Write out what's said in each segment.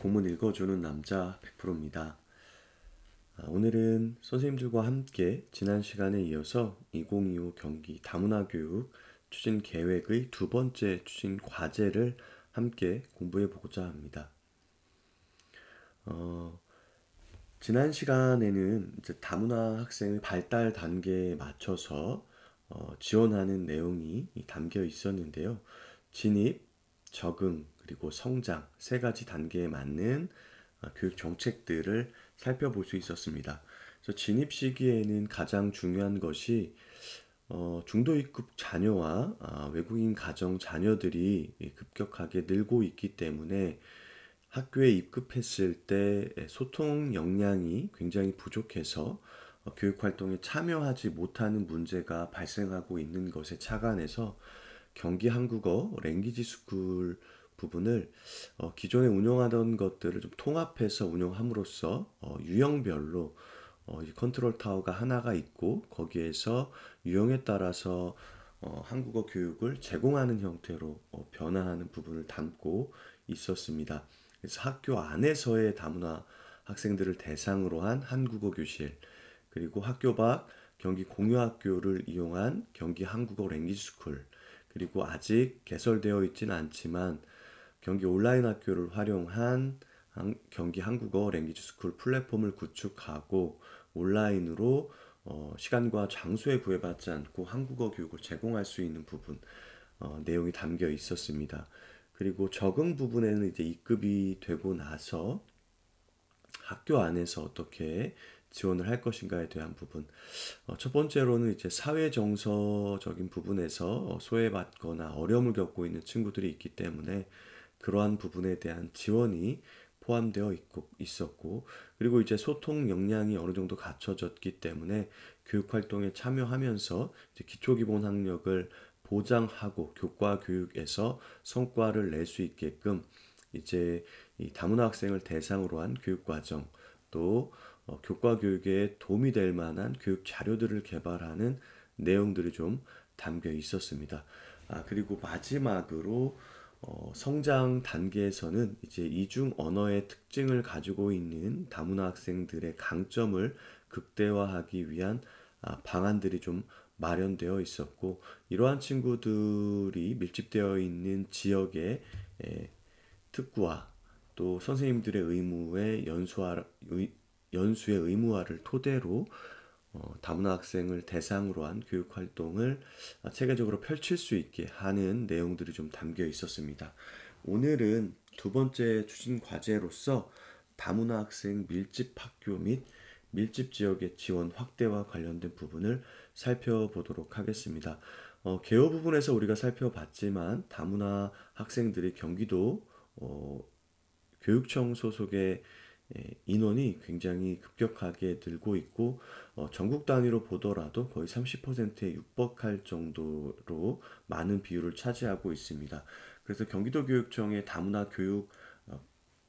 고문 읽어주는 남자 100%입니다. 오늘은 선생님들과 함께 지난 시간에 이어서 2025 경기 다문화 교육 추진 계획의 두 번째 추진 과제를 함께 공부해 보고자 합니다. 지난 시간에는 이제 다문화 학생의 발달 단계에 맞춰서 지원하는 내용이 담겨 있었는데요. 진입, 적응, 그리고 성장 세 가지 단계에 맞는 교육 정책들을 살펴볼 수 있었습니다. 그래서 진입 시기에는 가장 중요한 것이 중도 입국 자녀와 외국인 가정 자녀들이 급격하게 늘고 있기 때문에 학교에 입급했을 때 소통 역량이 굉장히 부족해서 교육 활동에 참여하지 못하는 문제가 발생하고 있는 것에 착안해서 경기 한국어 랭귀지 스쿨 부분을 기존에 운영하던 것들을 좀 통합해서 운영함으로써 유형별로 이 컨트롤 타워가 하나가 있고 거기에서 유형에 따라서 한국어 교육을 제공하는 형태로 변화하는 부분을 담고 있었습니다. 그래서 학교 안에서의 다문화 학생들을 대상으로 한 한국어 교실, 그리고 학교 밖 경기 공유학교를 이용한 경기 한국어 랭귀지 스쿨, 그리고 아직 개설되어 있지는 않지만 경기 온라인 학교를 활용한 경기 한국어 랭귀지 스쿨 플랫폼을 구축하고 온라인으로 시간과 장소에 구애받지 않고 한국어 교육을 제공할 수 있는 부분 내용이 담겨 있었습니다. 그리고 적응 부분에는 이제 입급이 되고 나서 학교 안에서 어떻게 지원을 할 것인가에 대한 부분. 첫 번째로는 이제 사회 정서적인 부분에서 소외받거나 어려움을 겪고 있는 친구들이 있기 때문에 그러한 부분에 대한 지원이 포함되어 있었고, 그리고 이제 소통 역량이 어느 정도 갖춰졌기 때문에 교육 활동에 참여하면서 이제 기초 기본 학력을 보장하고 교과 교육에서 성과를 낼 수 있게끔 이제 이 다문화 학생을 대상으로 한 교육 과정, 또 교과 교육에 도움이 될 만한 교육 자료들을 개발하는 내용들이 좀 담겨 있었습니다. 그리고 마지막으로 성장 단계에서는 이제 이중 언어의 특징을 가지고 있는 다문화 학생들의 강점을 극대화하기 위한 방안들이 좀 마련되어 있었고, 이러한 친구들이 밀집되어 있는 지역의 특구와 또 선생님들의 연수의 의무화를 토대로 다문화 학생을 대상으로 한 교육 활동을 체계적으로 펼칠 수 있게 하는 내용들이 좀 담겨 있었습니다. 오늘은 두 번째 추진 과제로서 다문화 학생 밀집 학교 및 밀집 지역의 지원 확대와 관련된 부분을 살펴보도록 하겠습니다. 개요 부분에서 우리가 살펴봤지만 다문화 학생들이 경기도 교육청 소속의 인원이 굉장히 급격하게 늘고 있고 전국 단위로 보더라도 거의 30%에 육박할 정도로 많은 비율을 차지하고 있습니다. 그래서 경기도 교육청의 다문화 교육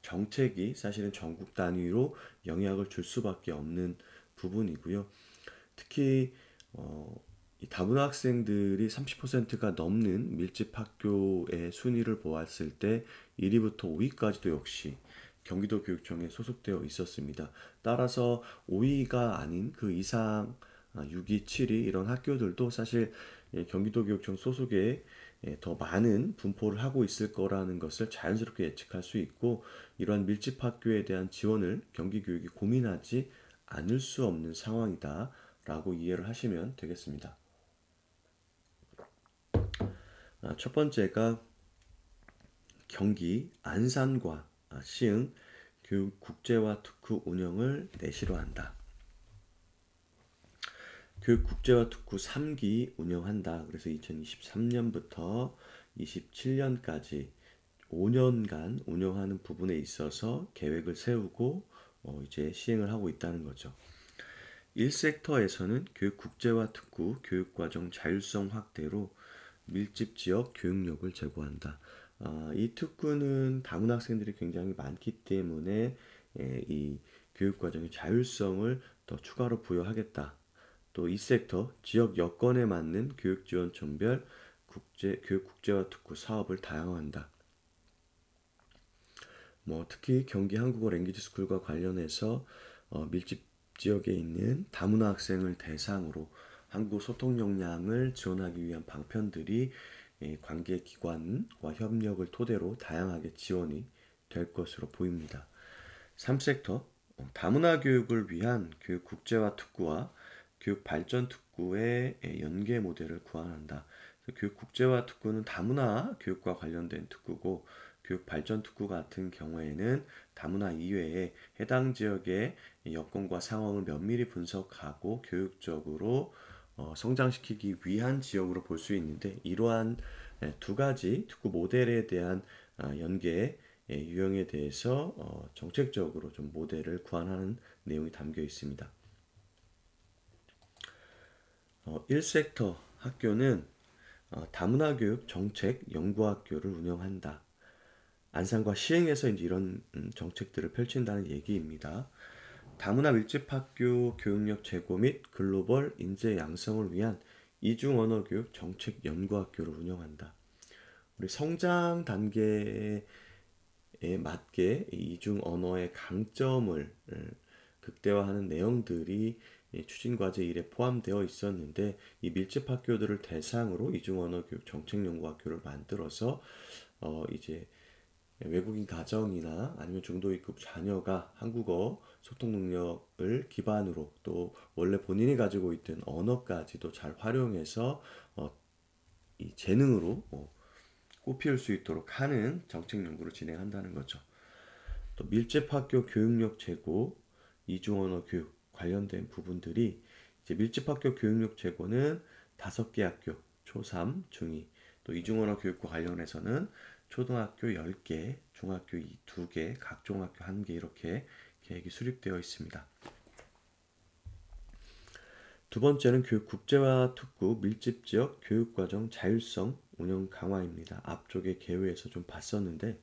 정책이 사실은 전국 단위로 영향을 줄 수밖에 없는 부분이고요. 특히 이 다문화 학생들이 30%가 넘는 밀집 학교의 순위를 보았을 때 1위부터 5위까지도 역시 경기도 교육청에 소속되어 있었습니다. 따라서 5위가 아닌 그 이상 6위, 7위 이런 학교들도 사실 경기도 교육청 소속에 더 많은 분포를 하고 있을 거라는 것을 자연스럽게 예측할 수 있고, 이러한 밀집 학교에 대한 지원을 경기교육이 고민하지 않을 수 없는 상황이다 라고 이해를 하시면 되겠습니다. 첫 번째가 경기 안산과 시흥 교육 국제화 특구 운영을 내시로 한다. 교육 국제화 특구 3기 운영한다. 그래서 2023년부터 27년까지 5년간 운영하는 부분에 있어서 계획을 세우고 이제 시행을 하고 있다는 거죠. 1섹터에서는 교육 국제화 특구 교육과정 자율성 확대로 밀집 지역 교육력을 제고한다. 이 특구는 다문화 학생들이 굉장히 많기 때문에 이 교육과정의 자율성을 더 추가로 부여하겠다. 또 이 섹터 지역 여건에 맞는 교육지원청별 교육 국제화 특구 사업을 다양화한다. 뭐 특히 경기 한국어 랭귀지 스쿨과 관련해서 밀집 지역에 있는 다문화 학생을 대상으로 한국어 소통 역량을 지원하기 위한 방편들이 관계 기관과 협력을 토대로 다양하게 지원이 될 것으로 보입니다. 3섹터 다문화 교육을 위한 교육 국제화 특구와 교육 발전 특구의 연계 모델을 구현한다. 교육 국제화 특구는 다문화 교육과 관련된 특구고 교육 발전 특구 같은 경우에는 다문화 이외에 해당 지역의 여건과 상황을 면밀히 분석하고 교육적으로 성장시키기 위한 지역으로 볼 수 있는데 이러한 두 가지 특구 모델에 대한 연계 유형에 대해서 정책적으로 좀 모델을 구안하는 내용이 담겨 있습니다. 1섹터 학교는 다문화 교육 정책 연구학교를 운영한다. 안산과 시흥에서 이제 이런 정책들을 펼친다는 얘기입니다. 다문화 밀집학교 교육력 제고 및 글로벌 인재 양성을 위한 이중 언어 교육 정책 연구학교를 운영한다. 우리 성장 단계에 맞게 이중 언어의 강점을 극대화하는 내용들이 추진과제 1에 포함되어 있었는데 이 밀집학교들을 대상으로 이중언어교육 정책연구학교를 만들어서 이제 외국인 가정이나 아니면 중도 입국 자녀가 한국어 소통 능력을 기반으로 또 원래 본인이 가지고 있던 언어까지도 잘 활용해서 이 재능으로 꽃피울 수 있도록 하는 정책 연구를 진행한다는 거죠. 또 밀집학교 교육력 제고, 이중언어 교육 관련된 부분들이 이제 밀집학교 교육력 제고는 5개 학교, 초3, 중2, 또 이중언어 교육과 관련해서는 초등학교 10개, 중학교 2개, 각종학교 1개 이렇게 계획이 수립되어 있습니다. 두 번째는 교육 국제화 특구 밀집지역 교육과정 자율성 운영 강화입니다. 앞쪽에 개요에서 좀 봤었는데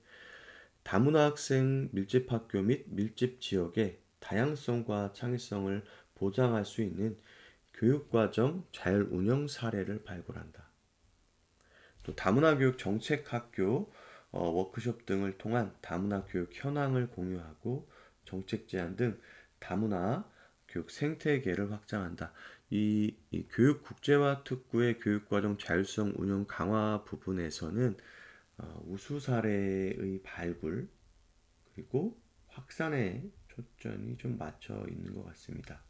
다문화 학생 밀집학교 및 밀집지역의 다양성과 창의성을 보장할 수 있는 교육과정 자율운영 사례를 발굴한다. 또 다문화 교육 정책학교 워크숍 등을 통한 다문화 교육 현황을 공유하고 정책 제안 등 다문화 교육 생태계를 확장한다. 이 교육 국제화 특구의 교육과정 자율성 운영 강화 부분에서는 우수 사례의 발굴 그리고 확산에 초점이 좀 맞춰 있는 것 같습니다.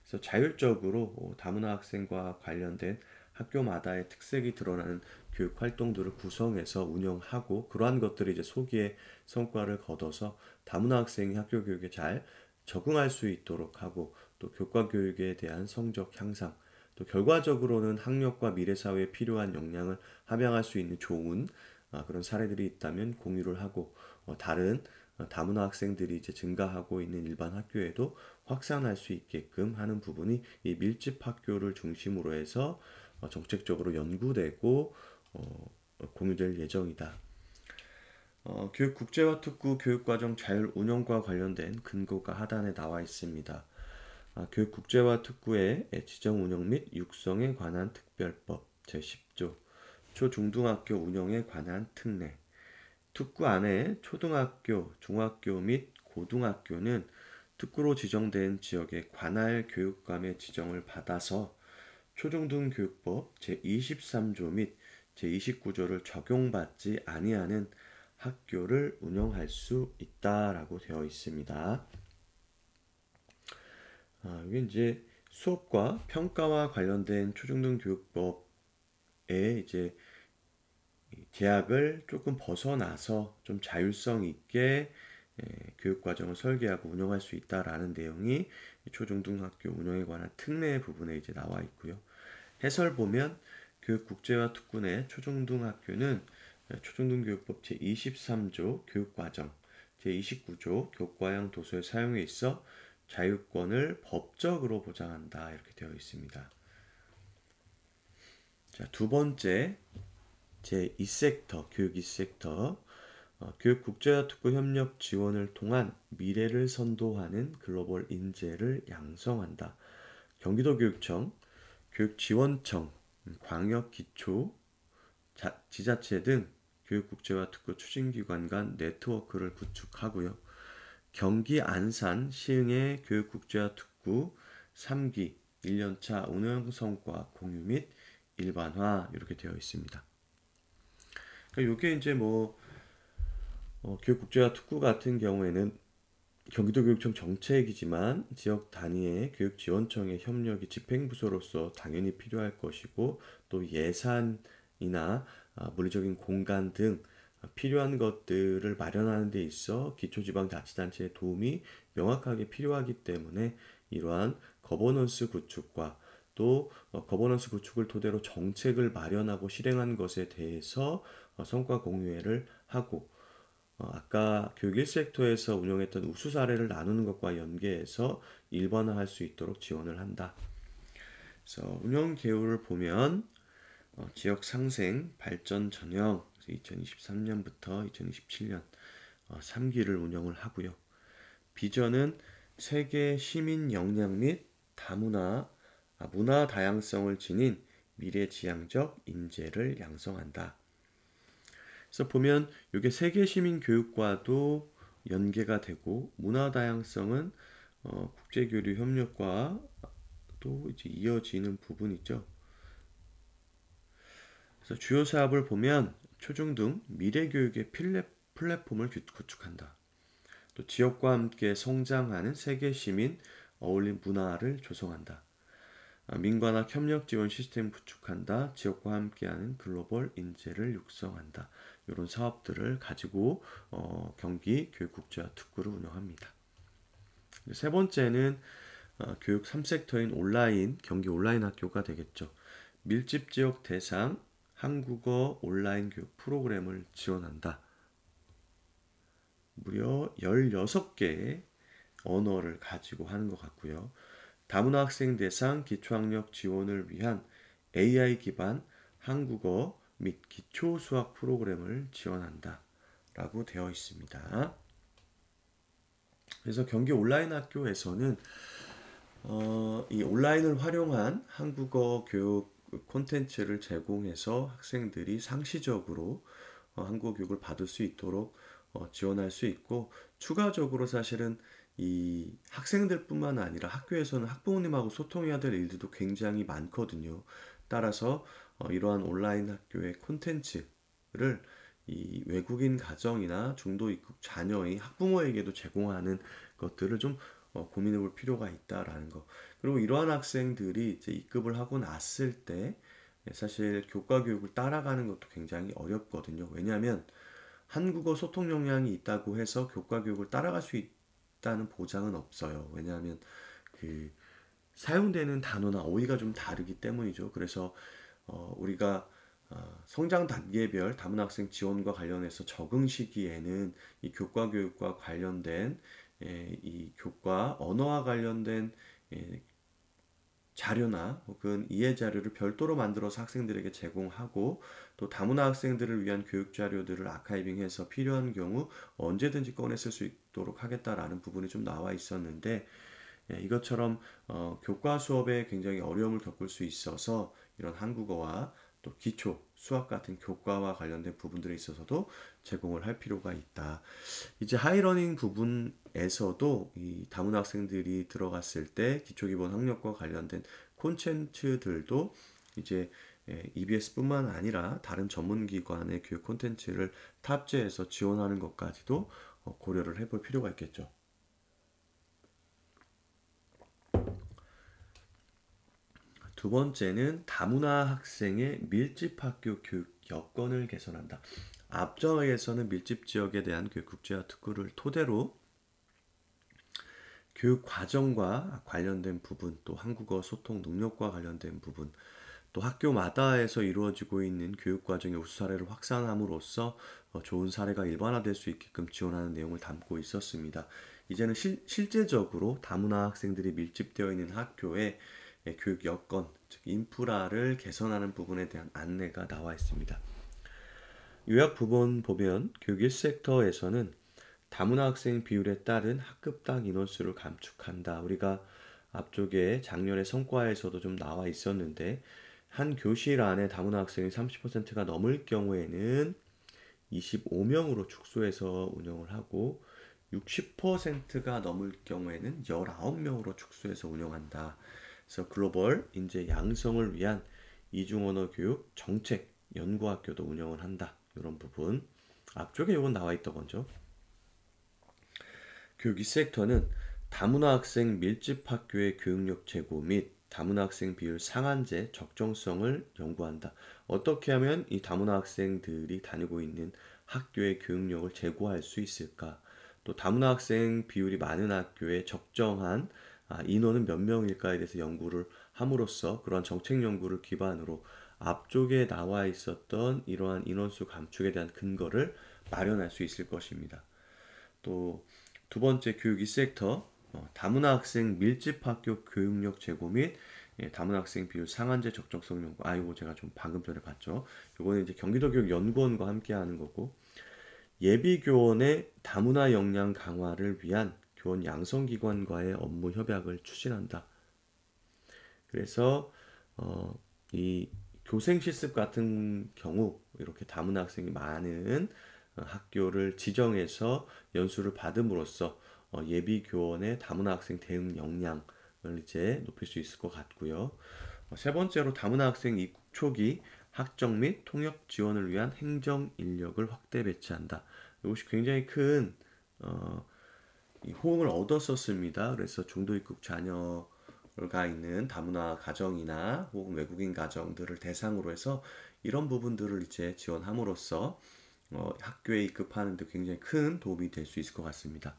그래서 자율적으로 다문화 학생과 관련된 학교마다의 특색이 드러나는 교육 활동들을 구성해서 운영하고 그러한 것들이 이제 소기의 성과를 거둬서 다문화 학생이 학교 교육에 잘 적응할 수 있도록 하고 또 교과 교육에 대한 성적 향상 또 결과적으로는 학력과 미래 사회에 필요한 역량을 함양할 수 있는 좋은 그런 사례들이 있다면 공유를 하고 다른 다문화 학생들이 이제 증가하고 있는 일반 학교에도 확산할 수 있게끔 하는 부분이 이 밀집 학교를 중심으로 해서 정책적으로 연구되고 공유될 예정이다. 교육 국제화 특구 교육과정 자율 운영과 관련된 근거가 하단에 나와 있습니다. 교육 국제화 특구의 지정 운영 및 육성에 관한 특별법 제10조 초중등학교 운영에 관한 특례 특구 안에 초등학교, 중학교 및 고등학교는 특구로 지정된 지역의 관할 교육감의 지정을 받아서 초중등교육법 제23조 및 제29조를 적용받지 아니하는 학교를 운영할 수 있다라고 되어 있습니다. 이게 이제 수업과 평가와 관련된 초중등교육법에 이제 제약을 조금 벗어나서 좀 자율성 있게 교육과정을 설계하고 운영할 수 있다라는 내용이 초중등학교 운영에 관한 특례 부분에 이제 나와 있고요. 해설 보면 교육 국제화 특구내 초중등학교는 초중등교육법 제23조 교육과정 제29조 교과형 도서의 사용에 있어 자유권을 법적으로 보장한다 이렇게 되어 있습니다. 자, 두 번째 제2섹터 교육 2섹터 교육 국제화 특구 협력 지원을 통한 미래를 선도하는 글로벌 인재를 양성한다. 경기도교육청, 교육지원청, 광역기초, 지자체 등 교육국제화 특구 추진기관 간 네트워크를 구축하고요. 경기 안산 시흥의 교육국제화 특구 3기 1년차 운영 성과 공유 및 일반화 이렇게 되어 있습니다. 그러니까 이게 이제 뭐 교육국제화 특구 같은 경우에는 경기도교육청 정책이지만 지역 단위의 교육지원청의 협력이 집행부서로서 당연히 필요할 것이고 또 예산이나 물리적인 공간 등 필요한 것들을 마련하는 데 있어 기초지방자치단체의 도움이 명확하게 필요하기 때문에 이러한 거버넌스 구축과 또 거버넌스 구축을 토대로 정책을 마련하고 실행한 것에 대해서 성과 공유회를 하고 아까 교육 1섹터에서 운영했던 우수 사례를 나누는 것과 연계해서 일반화할 수 있도록 지원을 한다. 그래서 운영 계율을 보면 지역 상생, 발전 전형 2023년부터 2027년 3기를 운영을 하고요. 비전은 세계 시민 역량 및 문화 다양성을 지닌 미래지향적 인재를 양성한다. 그래서 보면 이게 세계 시민 교육과도 연계가 되고 문화 다양성은 국제 교류 협력과 또 이제 이어지는 부분이죠. 그래서 주요 사업을 보면 초중등 미래 교육의 플랫폼을 구축한다. 또 지역과 함께 성장하는 세계 시민 어울린 문화를 조성한다. 민관학 협력 지원 시스템 구축한다. 지역과 함께하는 글로벌 인재를 육성한다. 이런 사업들을 가지고 경기 교육국제화 특구를 운영합니다. 세 번째는 교육 3섹터인 온라인, 경기 온라인 학교가 되겠죠. 밀집 지역 대상 한국어 온라인 교육 프로그램을 지원한다. 무려 16개의 언어를 가지고 하는 것 같고요. 다문화 학생 대상 기초학력 지원을 위한 AI 기반 한국어 및 기초 수학 프로그램을 지원한다 라고 되어 있습니다. 그래서 경기 온라인 학교에서는 이 온라인을 활용한 한국어 교육 콘텐츠를 제공해서 학생들이 상시적으로 한국어 교육을 받을 수 있도록 지원할 수 있고, 추가적으로 사실은 이 학생들뿐만 아니라 학교에서는 학부모님하고 소통해야 될 일들도 굉장히 많거든요. 따라서 이러한 온라인 학교의 콘텐츠를 이 외국인 가정이나 중도 입국 자녀의 학부모에게도 제공하는 것들을 좀 고민해 볼 필요가 있다라는 거. 그리고 이러한 학생들이 이제 입급을 하고 났을 때 사실 교과 교육을 따라가는 것도 굉장히 어렵거든요. 왜냐하면 한국어 소통 역량이 있다고 해서 교과 교육을 따라갈 수 있다는 보장은 없어요. 왜냐하면 그 사용되는 단어나 어휘가 좀 다르기 때문이죠. 그래서 우리가 성장 단계별 다문화 학생 지원과 관련해서 적응 시기에는 이 교과 교육과 관련된 이 교과 언어와 관련된 자료나 혹은 이해 자료를 별도로 만들어서 학생들에게 제공하고, 또 다문화 학생들을 위한 교육 자료들을 아카이빙해서 필요한 경우 언제든지 꺼내 쓸 수 있도록 하겠다라는 부분이 좀 나와 있었는데, 이것처럼 교과 수업에 굉장히 어려움을 겪을 수 있어서 이런 한국어와 또 기초 수학 같은 교과와 관련된 부분들에 있어서도 제공을 할 필요가 있다. 이제 하이러닝 부분에서도 이 다문화 학생들이 들어갔을 때 기초기본 학력과 관련된 콘텐츠들도 이제 EBS뿐만 아니라 다른 전문기관의 교육 콘텐츠를 탑재해서 지원하는 것까지도 고려를 해볼 필요가 있겠죠. 두 번째는 다문화 학생의 밀집학교 교육 여건을 개선한다. 앞전에서는 밀집 지역에 대한 교육 국제화 특구를 토대로 교육 과정과 관련된 부분, 또 한국어 소통 능력과 관련된 부분, 또 학교마다에서 이루어지고 있는 교육 과정의 우수 사례를 확산함으로써 좋은 사례가 일반화될 수 있게끔 지원하는 내용을 담고 있었습니다. 이제는 실제적으로 다문화 학생들이 밀집되어 있는 학교의 교육 여건, 즉 인프라를 개선하는 부분에 대한 안내가 나와 있습니다. 요약 부분 보면 교육 1섹터에서는 다문화 학생 비율에 따른 학급당 인원수를 감축한다. 우리가 앞쪽에 작년의 성과에서도 좀 나와 있었는데, 한 교실 안에 다문화 학생이 30%가 넘을 경우에는 25명으로 축소해서 운영을 하고 60%가 넘을 경우에는 19명으로 축소해서 운영한다. 그래서 글로벌 인재 양성을 위한 이중언어 교육 정책 연구학교도 운영을 한다. 이런 부분 앞쪽에 이건 나와 있던 거죠. 교육 2섹터는 다문화 학생 밀집 학교의 교육력 제고 및 다문화 학생 비율 상한제 적정성을 연구한다. 어떻게 하면 이 다문화 학생들이 다니고 있는 학교의 교육력을 제고할 수 있을까? 또 다문화 학생 비율이 많은 학교의 적정한 인원은 몇 명일까에 대해서 연구를 함으로써 그러한 정책 연구를 기반으로 앞쪽에 나와 있었던 이러한 인원수 감축에 대한 근거를 마련할 수 있을 것입니다. 또 두 번째 교육 2섹터 다문화 학생 밀집 학교 교육력 제고 및 다문화 학생 비율 상한제 적정성 연구. 이거 제가 좀 방금 전에 봤죠. 이거는 이제 경기도 교육 연구원과 함께 하는 거고 예비 교원의 다문화 역량 강화를 위한 교원 양성기관과의 업무 협약을 추진한다. 그래서 이 교생 실습 같은 경우 이렇게 다문화 학생이 많은 학교를 지정해서 연수를 받음으로써 예비 교원의 다문화 학생 대응 역량을 이제 높일 수 있을 것 같고요. 세 번째로 다문화 학생 입국 초기 학정 및 통역 지원을 위한 행정 인력을 확대 배치한다. 이것이 굉장히 큰 호응을 얻었었습니다. 그래서 중도 입국 자녀가 있는 다문화 가정이나 혹은 외국인 가정들을 대상으로 해서 이런 부분들을 이제 지원함으로써 학교에 입급하는 데 굉장히 큰 도움이 될 수 있을 것 같습니다.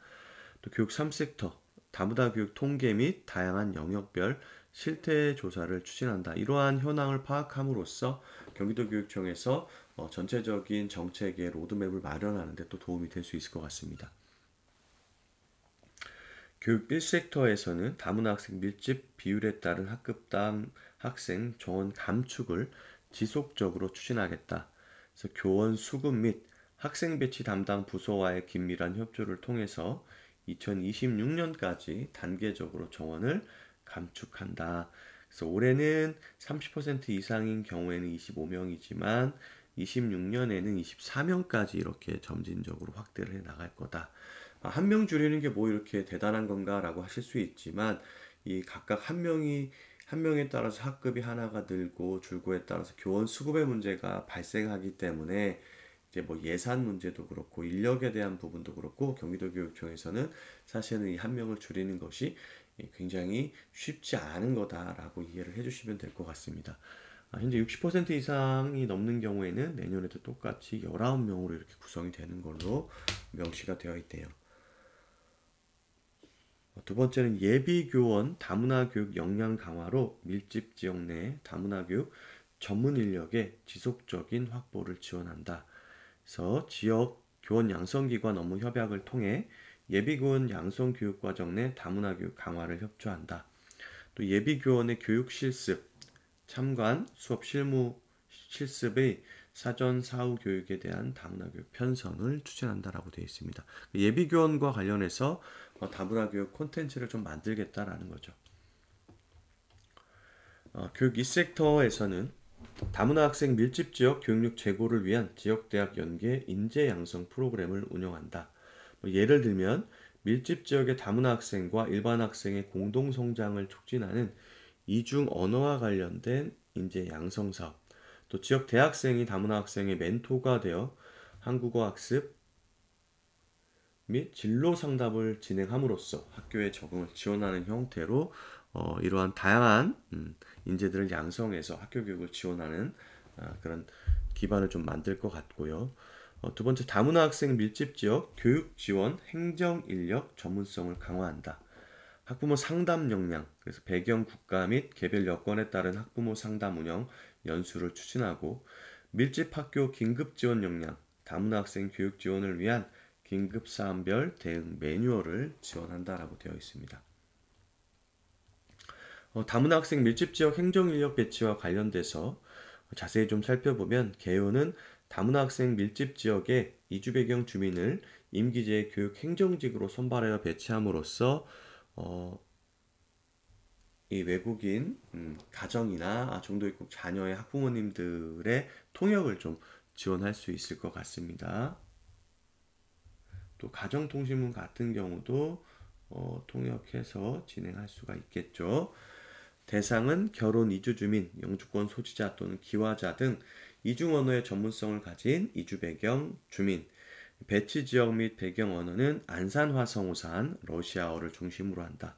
또 교육 3섹터 다문화 교육 통계 및 다양한 영역별 실태 조사를 추진한다. 이러한 현황을 파악함으로써 경기도 교육청에서 전체적인 정책의 로드맵을 마련하는 데 또 도움이 될 수 있을 것 같습니다. 교육 1섹터에서는 다문화 학생 밀집 비율에 따른 학급당 학생 정원 감축을 지속적으로 추진하겠다. 그래서 교원 수급 및 학생 배치 담당 부서와의 긴밀한 협조를 통해서 2026년까지 단계적으로 정원을 감축한다. 그래서 올해는 30% 이상인 경우에는 25명이지만 26년에는 24명까지 이렇게 점진적으로 확대를 해 나갈 거다. 한 명 줄이는 게 뭐 이렇게 대단한 건가라고 하실 수 있지만 이 각각 한 명에 따라서 학급이 하나가 늘고 줄고에 따라서 교원 수급의 문제가 발생하기 때문에 이제 뭐 예산 문제도 그렇고 인력에 대한 부분도 그렇고 경기도 교육청에서는 사실은 이 한 명을 줄이는 것이 굉장히 쉽지 않은 거다라고 이해를 해주시면 될 것 같습니다. 현재 60% 이상이 넘는 경우에는 내년에도 똑같이 19명으로 이렇게 구성이 되는 걸로 명시가 되어 있대요. 두 번째는 예비교원 다문화 교육 역량 강화로 밀집 지역 내 다문화 교육 전문 인력의 지속적인 확보를 지원한다. 그래서 지역 교원 양성기관 업무 협약을 통해 예비교원 양성 교육 과정 내 다문화 교육 강화를 협조한다. 또 예비교원의 교육 실습, 참관, 수업 실무 실습의 사전 사후 교육에 대한 다문화 교육 편성을 추진한다라고 되어 있습니다. 예비 교원과 관련해서 다문화 교육 콘텐츠를 좀 만들겠다라는 거죠. 교육 2섹터에서는 다문화 학생 밀집 지역 교육력 제고를 위한 지역대학 연계 인재 양성 프로그램을 운영한다. 예를 들면 밀집 지역의 다문화 학생과 일반 학생의 공동 성장을 촉진하는 이중 언어와 관련된 인재 양성 사업, 또 지역 대학생이 다문화 학생의 멘토가 되어 한국어 학습 및 진로 상담을 진행함으로써 학교에 적응을 지원하는 형태로 이러한 다양한 인재들을 양성해서 학교 교육을 지원하는 그런 기반을 좀 만들 것 같고요. 두 번째, 다문화 학생 밀집 지역 교육 지원 행정 인력 전문성을 강화한다. 학부모 상담 역량, 그래서 배경 국가 및 개별 여건에 따른 학부모 상담 운영 연수를 추진하고 밀집 학교 긴급 지원 역량, 다문화 학생 교육 지원을 위한 긴급 사안별 대응 매뉴얼을 지원한다라고 되어 있습니다. 다문화 학생 밀집 지역 행정 인력 배치와 관련돼서 자세히 좀 살펴보면 개요는 다문화 학생 밀집 지역의 이주 배경 주민을 임기제 교육 행정직으로 선발하여 배치함으로써 이 외국인 가정이나 중도 입국 자녀의 학부모님들의 통역을 좀 지원할 수 있을 것 같습니다. 또 가정통신문 같은 경우도 통역해서 진행할 수가 있겠죠. 대상은 결혼 이주 주민, 영주권 소지자 또는 기화자 등 이중 언어의 전문성을 가진 이주 배경 주민. 배치 지역 및 배경 언어는 안산 화성우산 러시아어를 중심으로 한다.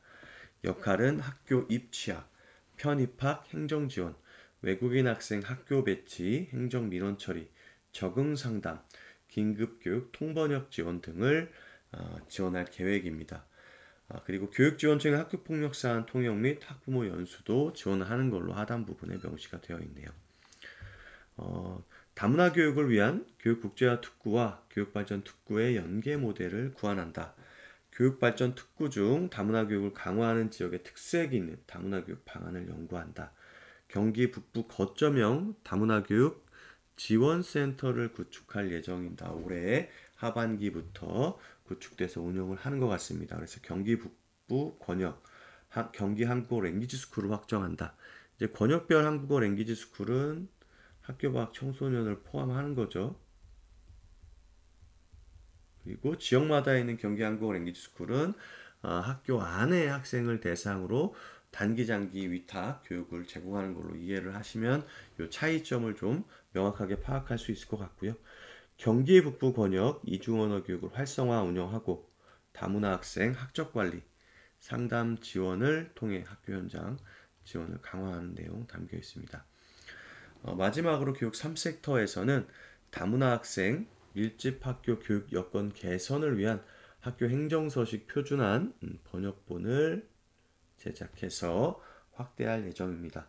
역할은 학교 입취학, 편입학 행정 지원, 외국인 학생 학교 배치, 행정 민원 처리, 적응 상담, 긴급교육, 통번역 지원 등을 지원할 계획입니다. 그리고 교육지원청의 학교폭력 사안 통역 및 학부모 연수도 지원하는 걸로 하단 부분에 명시가 되어 있네요. 다문화 교육을 위한 교육국제화 특구와 교육발전 특구의 연계 모델을 구안한다. 교육발전 특구 중 다문화 교육을 강화하는 지역의 특색이 있는 다문화 교육 방안을 연구한다. 경기 북부 거점형 다문화 교육 지원센터를 구축할 예정입니다. 올해 하반기부터 구축돼서 운영을 하는 것 같습니다. 그래서 경기 북부 권역 경기 한국어 랭귀지 스쿨을 확정한다. 이제 권역별 한국어 랭귀지 스쿨은 학교 밖 청소년을 포함하는 거죠. 그리고 지역마다 있는 경기 한국어 랭귀지 스쿨은 학교 안에 학생을 대상으로 단기 장기 위탁 교육을 제공하는 걸로 이해를 하시면 이 차이점을 좀 명확하게 파악할 수 있을 것 같고요. 경기 북부 권역 이중언어 교육을 활성화 운영하고 다문화 학생 학적 관리, 상담 지원을 통해 학교 현장 지원을 강화하는 내용 담겨 있습니다. 마지막으로 교육 3섹터에서는 다문화 학생 밀집 학교 교육 여건 개선을 위한 학교 행정서식 표준안 번역본을 제작해서 확대할 예정입니다.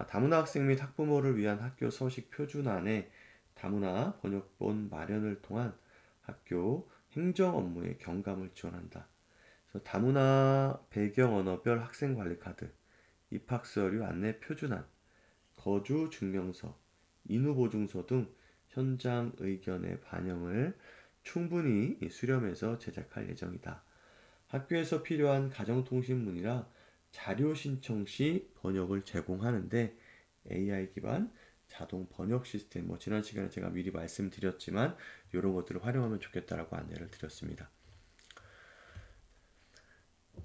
다문화 학생 및 학부모를 위한 학교 서식 표준안에 다문화 번역본 마련을 통한 학교 행정 업무의 경감을 지원한다. 그래서 다문화 배경 언어별 학생 관리 카드, 입학 서류 안내 표준안, 거주 증명서, 인후 보증서 등 현장 의견의 반영을 충분히 수렴해서 제작할 예정이다. 학교에서 필요한 가정통신문이라 자료 신청 시 번역을 제공하는데 AI 기반 자동 번역 시스템, 지난 시간에 제가 미리 말씀드렸지만 이런 것들을 활용하면 좋겠다라고 안내를 드렸습니다.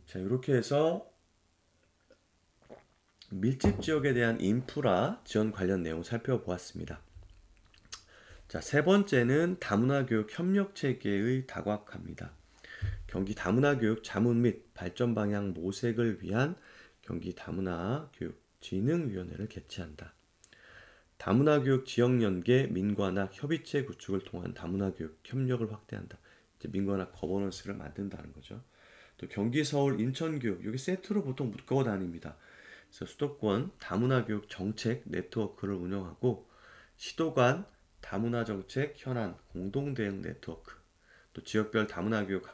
자, 이렇게 해서 밀집 지역에 대한 인프라 지원 관련 내용 살펴보았습니다. 자, 세 번째는 다문화 교육 협력 체계의 다각화입니다. 경기 다문화 교육 자문 및 발전 방향 모색을 위한 경기 다문화 교육 진흥위원회를 개최한다. 다문화 교육 지역 연계 민관학 협의체 구축을 통한 다문화 교육 협력을 확대한다. 이제 민관학 거버넌스를 만든다는 거죠. 또 경기, 서울, 인천 교육 여기 세트로 보통 묶어 다닙니다. 그래서 수도권 다문화 교육 정책 네트워크를 운영하고 시도 간 다문화 정책 현안 공동 대응 네트워크, 또 지역별 다문화 교육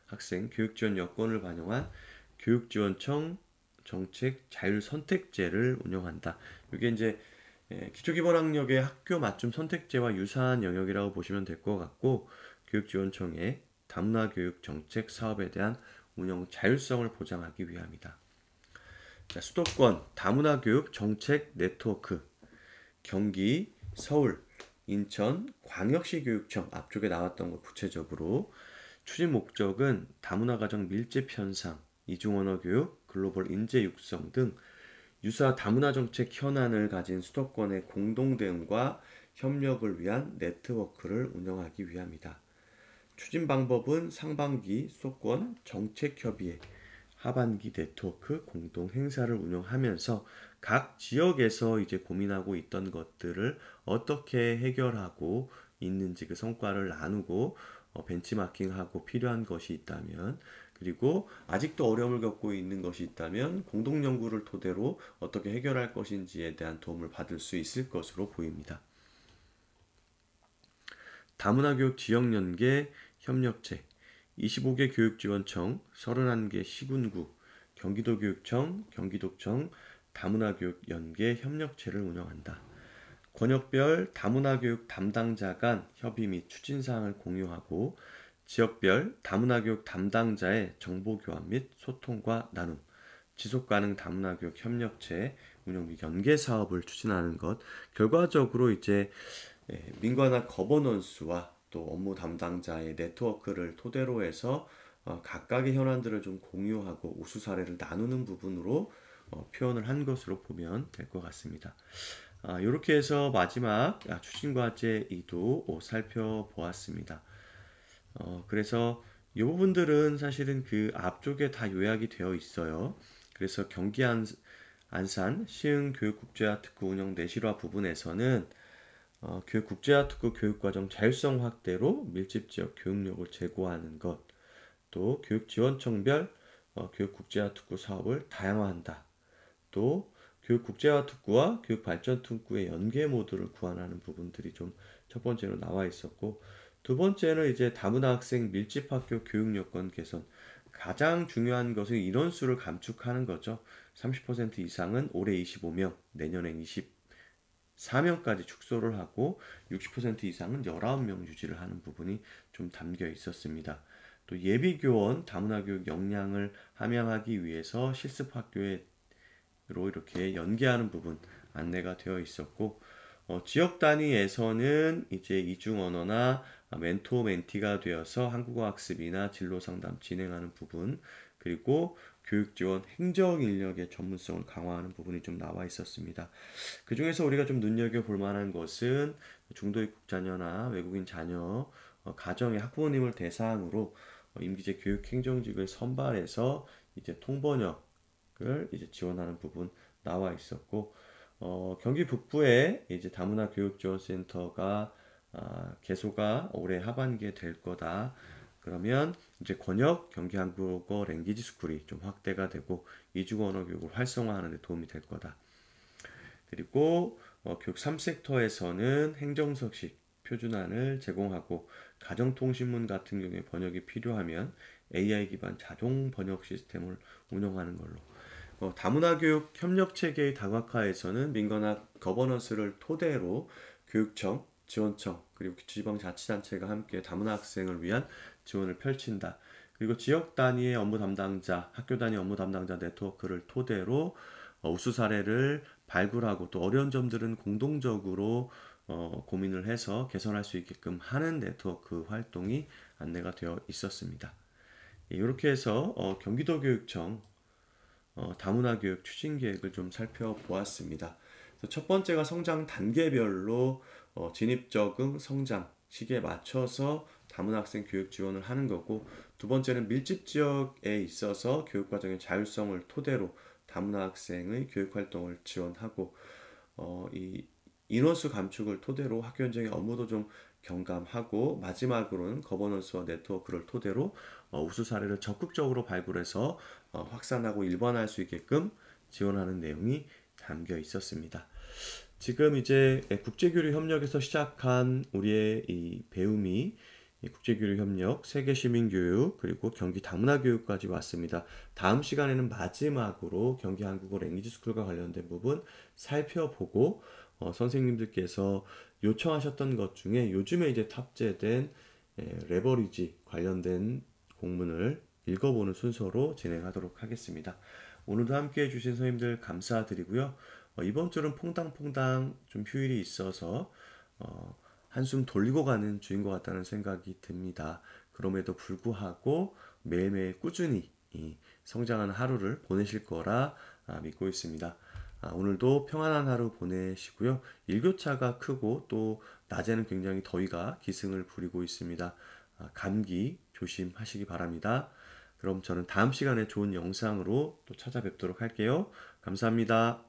학생 교육 지원 여건을 반영한 교육지원청 정책 자율 선택제를 운영한다. 이게 이제 기초기본학력의 학교 맞춤 선택제와 유사한 영역이라고 보시면 될 것 같고, 교육지원청의 다문화 교육 정책 사업에 대한 운영 자율성을 보장하기 위함이다. 자, 수도권 다문화 교육 정책 네트워크 경기, 서울, 인천, 광역시 교육청 앞쪽에 나왔던 것 구체적으로 추진 목적은 다문화 가정 밀집 현상, 이중언어 교육, 글로벌 인재 육성 등 유사 다문화 정책 현안을 가진 수도권의 공동 대응과 협력을 위한 네트워크를 운영하기 위함이다. 추진 방법은 상반기 수도권 정책협의회, 하반기 네트워크 공동 행사를 운영하면서 각 지역에서 이제 고민하고 있던 것들을 어떻게 해결하고 있는지 그 성과를 나누고 벤치마킹하고 필요한 것이 있다면, 그리고 아직도 어려움을 겪고 있는 것이 있다면 공동 연구를 토대로 어떻게 해결할 것인지에 대한 도움을 받을 수 있을 것으로 보입니다. 다문화 교육 지역 연계 협력체 25개 교육지원청, 31개 시군구, 경기도교육청, 경기도청 다문화 교육 연계 협력체를 운영한다. 권역별 다문화 교육 담당자 간 협의 및 추진사항을 공유하고 지역별 다문화 교육 담당자의 정보 교환 및 소통과 나눔, 지속가능 다문화 교육 협력체 운영 및 연계 사업을 추진하는 것, 결과적으로 이제 민관학 거버넌스와 또 업무 담당자의 네트워크를 토대로 해서 각각의 현안들을 좀 공유하고 우수 사례를 나누는 부분으로 표현을 한 것으로 보면 될 것 같습니다. 이렇게 해서 마지막 추진과제 2도 살펴보았습니다. 그래서 이 부분들은 사실은 그 앞쪽에 다 요약이 되어 있어요. 그래서 경기 안산 시흥 교육국제화 특구 운영 내실화 부분에서는 교육 국제화 특구 교육과정 자율성 확대로 밀집 지역 교육력을 제고하는 것, 또 교육 지원청별 교육 국제화 특구 사업을 다양화한다. 또 교육 국제화 특구와 교육 발전 특구의 연계 모드를 구현하는 부분들이 좀 첫 번째로 나와 있었고, 두 번째는 이제 다문화 학생 밀집 학교 교육 여건 개선. 가장 중요한 것은 인원수를 감축하는 거죠. 30% 이상은 올해 25명, 내년엔 24명까지 축소를 하고 60% 이상은 19명 유지를 하는 부분이 좀 담겨 있었습니다. 또 예비교원 다문화 교육 역량을 함양하기 위해서 실습 학교에 로 이렇게 연계하는 부분 안내가 되어 있었고, 지역 단위에서는 이제 이중 언어나 멘토 멘티가 되어서 한국어 학습이나 진로 상담 진행하는 부분, 그리고 교육 지원 행정 인력의 전문성을 강화하는 부분이 좀 나와 있었습니다. 그 중에서 우리가 좀 눈여겨볼 만한 것은 중도입국 자녀나 외국인 자녀 가정의 학부모님을 대상으로 임기제 교육 행정직을 선발해서 이제 통번역을 이제 지원하는 부분 나와 있었고, 경기 북부에 이제 다문화 교육지원센터가 개소가 올해 하반기에 될 거다. 그러면 이제 권역 경기 한국어 랭귀지 스쿨이 좀 확대가 되고 이중 언어 교육을 활성화하는 데 도움이 될 거다. 그리고 교육 3섹터에서는 행정서식 표준안을 제공하고 가정통신문 같은 경우에 번역이 필요하면 AI 기반 자동 번역 시스템을 운영하는 걸로. 다문화 교육 협력 체계의 다각화에서는 민관학 거버넌스를 토대로 교육청, 지원청, 그리고 지방자치단체가 함께 다문화 학생을 위한 지원을 펼친다. 그리고 지역 단위의 업무 담당자, 학교 단위 업무 담당자 네트워크를 토대로 우수 사례를 발굴하고 또 어려운 점들은 공동적으로 고민을 해서 개선할 수 있게끔 하는 네트워크 활동이 안내가 되어 있었습니다. 이렇게 해서 경기도 교육청 다문화 교육 추진 계획을 좀 살펴보았습니다. 첫 번째가 성장 단계별로 진입 적응 성장 시기에 맞춰서 다문화 학생 교육 지원을 하는 거고, 두 번째는 밀집 지역에 있어서 교육 과정의 자율성을 토대로 다문화 학생의 교육 활동을 지원하고, 이 인원수 감축을 토대로 학교 현장의 업무도 좀 경감하고, 마지막으로는 거버넌스와 네트워크를 토대로 우수 사례를 적극적으로 발굴해서 확산하고 일반화할 수 있게끔 지원하는 내용이 담겨 있었습니다. 지금 이제 국제교류 협력에서 시작한 우리의 이 배움이 국제교류 협력, 세계 시민교육, 그리고 경기 다문화 교육까지 왔습니다. 다음 시간에는 마지막으로 경기 한국어 랭귀지 스쿨과 관련된 부분 살펴보고, 선생님들께서 요청하셨던 것 중에 요즘에 이제 탑재된 레버리지 관련된 공문을 읽어보는 순서로 진행하도록 하겠습니다. 오늘도 함께 해주신 선생님들 감사드리고요. 이번 주는 퐁당퐁당 좀 휴일이 있어서 한숨 돌리고 가는 주인 것 같다는 생각이 듭니다. 그럼에도 불구하고 매일매일 꾸준히 성장하는 하루를 보내실 거라 믿고 있습니다. 오늘도 평안한 하루 보내시고요. 일교차가 크고 또 낮에는 굉장히 더위가 기승을 부리고 있습니다. 감기 조심하시기 바랍니다. 그럼 저는 다음 시간에 좋은 영상으로 또 찾아뵙도록 할게요. 감사합니다.